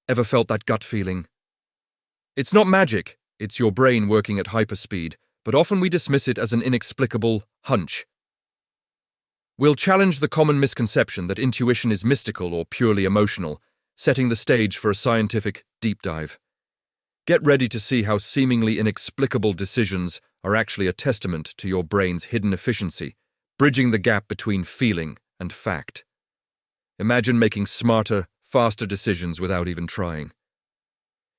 Ever felt that gut feeling? It's not magic, it's your brain working at hyperspeed, but often we dismiss it as an inexplicable hunch. We'll challenge the common misconception that intuition is mystical or purely emotional, setting the stage for a scientific deep dive. Get ready to see how seemingly inexplicable decisions are actually a testament to your brain's hidden efficiency, bridging the gap between feeling and fact. Imagine making smarter, faster decisions without even trying.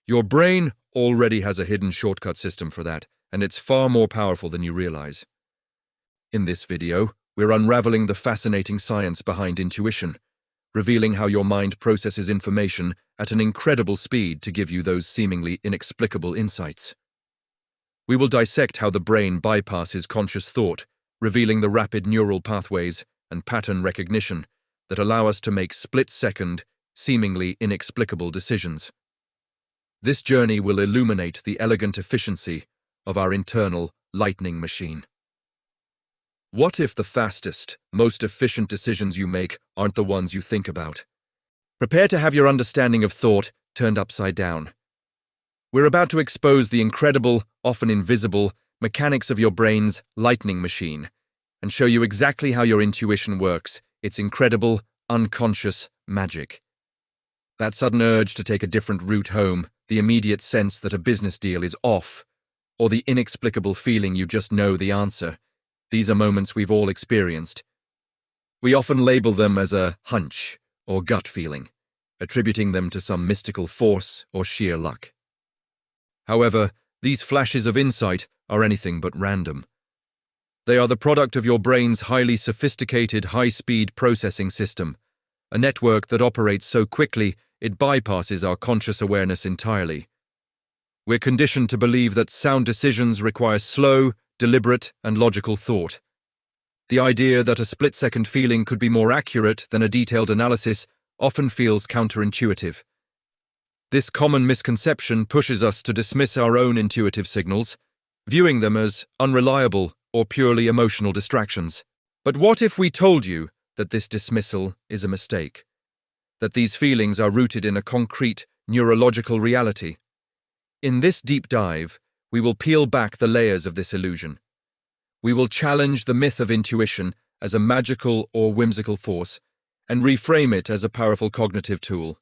Your brain already has a hidden shortcut system for that, and it's far more powerful than you realize. In this video, we're unraveling the fascinating science behind intuition, revealing how your mind processes information at an incredible speed to give you those seemingly inexplicable insights. We will dissect how the brain bypasses conscious thought, revealing the rapid neural pathways and pattern recognition that allow us to make split-second, seemingly inexplicable decisions. This journey will illuminate the elegant efficiency of our internal lightning machine. What if the fastest, most efficient decisions you make aren't the ones you think about? Prepare to have your understanding of thought turned upside down. We're about to expose the incredible, often invisible, mechanics of your brain's lightning machine and show you exactly how your intuition works, its incredible, unconscious magic. That sudden urge to take a different route home, the immediate sense that a business deal is off, or the inexplicable feeling you just know the answer. These are moments we've all experienced. We often label them as a hunch or gut feeling, attributing them to some mystical force or sheer luck. However, these flashes of insight are anything but random. They are the product of your brain's highly sophisticated, high-speed processing system, a network that operates so quickly it bypasses our conscious awareness entirely. We're conditioned to believe that sound decisions require slow, deliberate, and logical thought. The idea that a split-second feeling could be more accurate than a detailed analysis often feels counterintuitive. This common misconception pushes us to dismiss our own intuitive signals, viewing them as unreliable or purely emotional distractions. But what if we told you that this dismissal is a mistake? That these feelings are rooted in a concrete, neurological reality? In this deep dive, we will peel back the layers of this illusion. We will challenge the myth of intuition as a magical or whimsical force and reframe it as a powerful cognitive tool.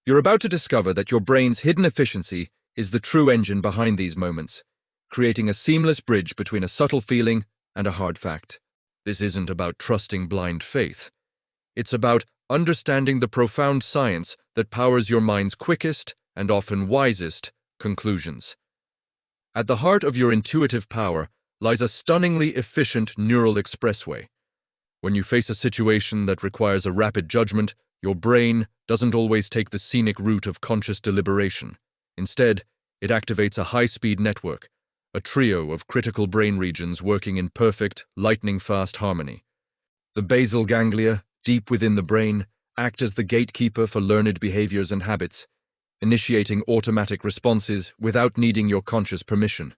You're about to discover that your brain's hidden efficiency is the true engine behind these moments, creating a seamless bridge between a subtle feeling and a hard fact. This isn't about trusting blind faith. It's about understanding the profound science that powers your mind's quickest and often wisest conclusions. At the heart of your intuitive power lies a stunningly efficient neural expressway. When you face a situation that requires a rapid judgment, your brain doesn't always take the scenic route of conscious deliberation. Instead, it activates a high-speed network, a trio of critical brain regions working in perfect, lightning-fast harmony. The basal ganglia, deep within the brain, act as the gatekeeper for learned behaviors and habits, initiating automatic responses without needing your conscious permission.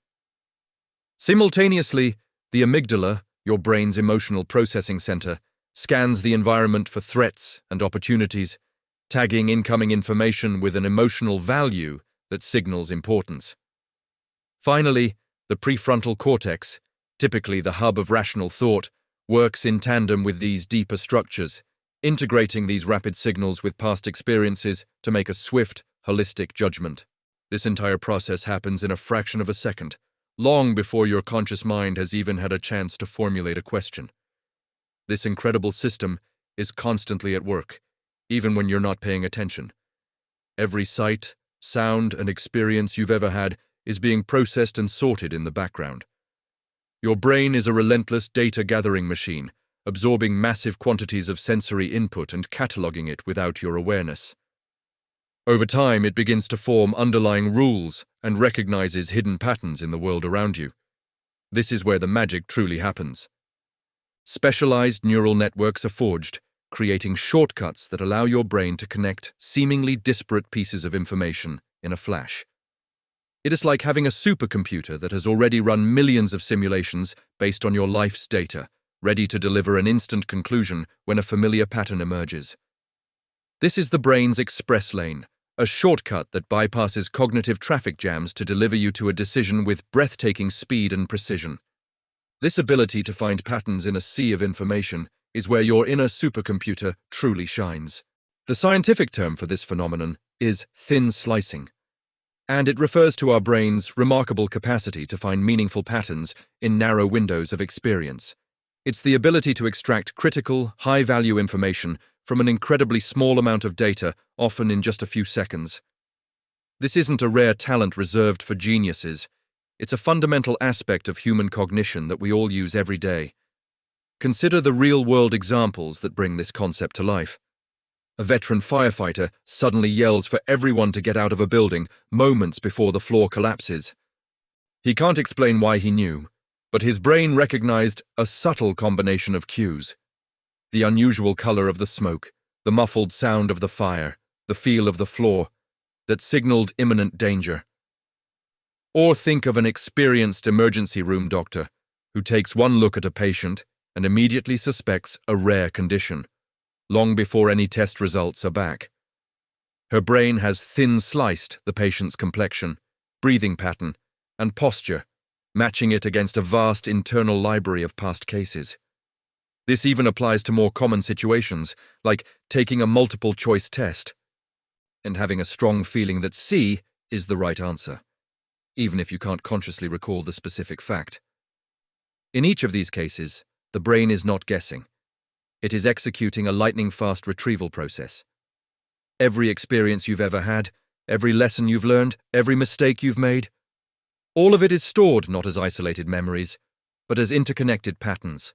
Simultaneously, the amygdala, your brain's emotional processing center, scans the environment for threats and opportunities, tagging incoming information with an emotional value that signals importance. Finally, the prefrontal cortex, typically the hub of rational thought, works in tandem with these deeper structures, integrating these rapid signals with past experiences to make a swift, holistic judgment. This entire process happens in a fraction of a second, long before your conscious mind has even had a chance to formulate a question. This incredible system is constantly at work, even when you're not paying attention. Every sight, sound, and experience you've ever had is being processed and sorted in the background. Your brain is a relentless data-gathering machine, absorbing massive quantities of sensory input and cataloging it without your awareness. Over time, it begins to form underlying rules and recognizes hidden patterns in the world around you. This is where the magic truly happens. Specialized neural networks are forged, creating shortcuts that allow your brain to connect seemingly disparate pieces of information in a flash. It is like having a supercomputer that has already run millions of simulations based on your life's data, ready to deliver an instant conclusion when a familiar pattern emerges. This is the brain's express lane, a shortcut that bypasses cognitive traffic jams to deliver you to a decision with breathtaking speed and precision. This ability to find patterns in a sea of information is where your inner supercomputer truly shines. The scientific term for this phenomenon is thin slicing, and it refers to our brain's remarkable capacity to find meaningful patterns in narrow windows of experience. It's the ability to extract critical, high-value information from an incredibly small amount of data, often in just a few seconds. This isn't a rare talent reserved for geniuses. It's a fundamental aspect of human cognition that we all use every day. Consider the real-world examples that bring this concept to life. A veteran firefighter suddenly yells for everyone to get out of a building moments before the floor collapses. He can't explain why he knew, but his brain recognized a subtle combination of cues. The unusual color of the smoke, the muffled sound of the fire, the feel of the floor, that signaled imminent danger. Or think of an experienced emergency room doctor who takes one look at a patient and immediately suspects a rare condition, long before any test results are back. Her brain has thin-sliced the patient's complexion, breathing pattern, and posture, matching it against a vast internal library of past cases. This even applies to more common situations, like taking a multiple-choice test and having a strong feeling that C is the right answer, even if you can't consciously recall the specific fact. In each of these cases, the brain is not guessing. It is executing a lightning-fast retrieval process. Every experience you've ever had, every lesson you've learned, every mistake you've made, all of it is stored not as isolated memories, but as interconnected patterns.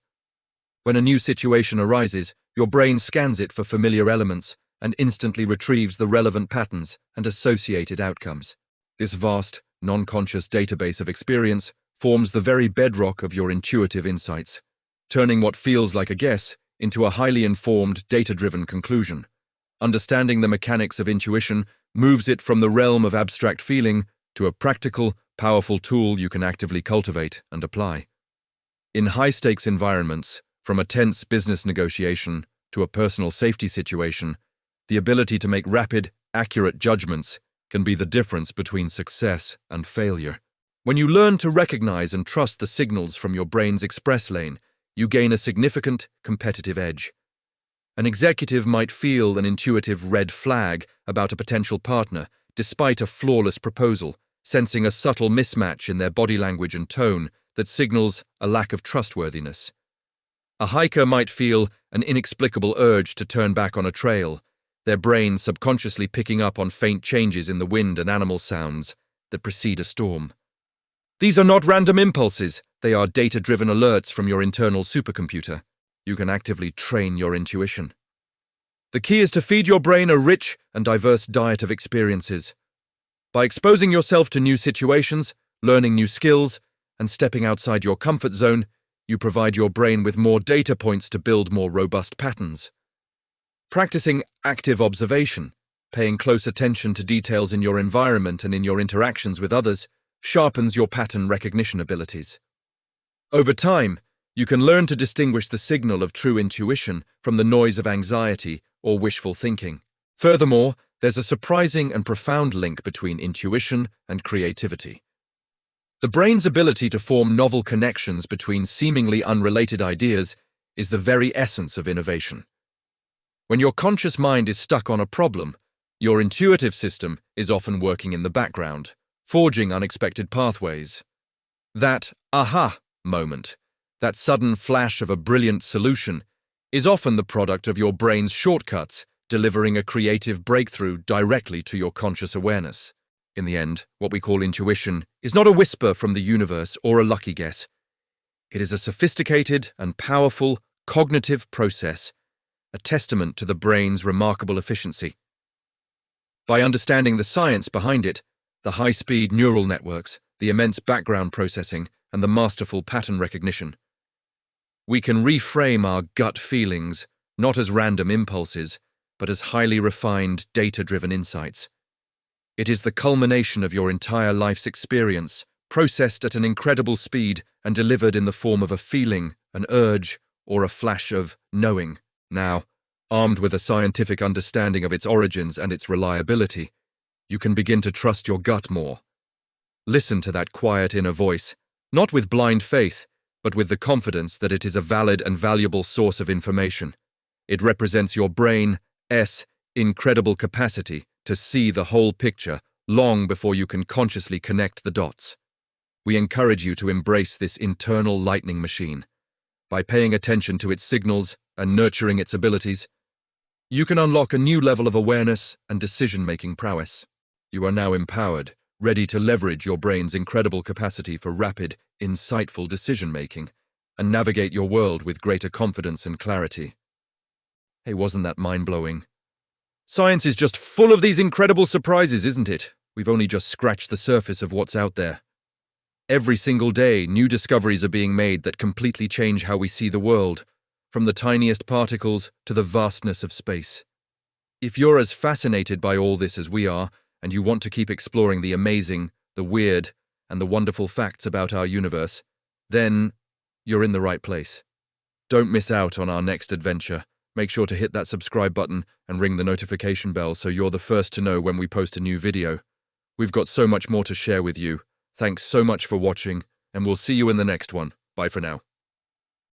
When a new situation arises, your brain scans it for familiar elements and instantly retrieves the relevant patterns and associated outcomes. This vast, non-conscious database of experience forms the very bedrock of your intuitive insights, turning what feels like a guess into a highly informed, data-driven conclusion. Understanding the mechanics of intuition moves it from the realm of abstract feeling to a practical, powerful tool you can actively cultivate and apply. In high-stakes environments, from a tense business negotiation to a personal safety situation, the ability to make rapid, accurate judgments can be the difference between success and failure. When you learn to recognize and trust the signals from your brain's express lane, you gain a significant competitive edge. An executive might feel an intuitive red flag about a potential partner, despite a flawless proposal, sensing a subtle mismatch in their body language and tone that signals a lack of trustworthiness. A hiker might feel an inexplicable urge to turn back on a trail, their brain subconsciously picking up on faint changes in the wind and animal sounds that precede a storm. These are not random impulses, they are data-driven alerts from your internal supercomputer. You can actively train your intuition. The key is to feed your brain a rich and diverse diet of experiences. By exposing yourself to new situations, learning new skills, and stepping outside your comfort zone, you provide your brain with more data points to build more robust patterns. Practicing active observation, paying close attention to details in your environment and in your interactions with others, sharpens your pattern recognition abilities. Over time, you can learn to distinguish the signal of true intuition from the noise of anxiety or wishful thinking. Furthermore, there's a surprising and profound link between intuition and creativity. The brain's ability to form novel connections between seemingly unrelated ideas is the very essence of innovation. When your conscious mind is stuck on a problem, your intuitive system is often working in the background, forging unexpected pathways. That aha moment, that sudden flash of a brilliant solution, is often the product of your brain's shortcuts, delivering a creative breakthrough directly to your conscious awareness. In the end, what we call intuition is not a whisper from the universe or a lucky guess. It is a sophisticated and powerful cognitive process, a testament to the brain's remarkable efficiency. By understanding the science behind it, the high-speed neural networks, the immense background processing, and the masterful pattern recognition, we can reframe our gut feelings not as random impulses, but as highly refined, data-driven insights. It is the culmination of your entire life's experience, processed at an incredible speed and delivered in the form of a feeling, an urge, or a flash of knowing. Now, armed with a scientific understanding of its origins and its reliability, You can begin to trust your gut more. Listen to that quiet inner voice, not with blind faith, but with the confidence that it is a valid and valuable source of information. It represents your brain's incredible capacity to see the whole picture long before you can consciously connect the dots. We encourage you to embrace this internal lightning machine. By paying attention to its signals and nurturing its abilities, you can unlock a new level of awareness and decision-making prowess. You are now empowered, ready to leverage your brain's incredible capacity for rapid, insightful decision-making and navigate your world with greater confidence and clarity. Hey, wasn't that mind-blowing? Science is just full of these incredible surprises, isn't it? We've only just scratched the surface of what's out there. Every single day, new discoveries are being made that completely change how we see the world, from the tiniest particles to the vastness of space. If you're as fascinated by all this as we are, and you want to keep exploring the amazing, the weird, and the wonderful facts about our universe, then you're in the right place. Don't miss out on our next adventure. Make sure to hit that subscribe button and ring the notification bell so you're the first to know when we post a new video. We've got so much more to share with you. Thanks so much for watching, and we'll see you in the next one. Bye for now.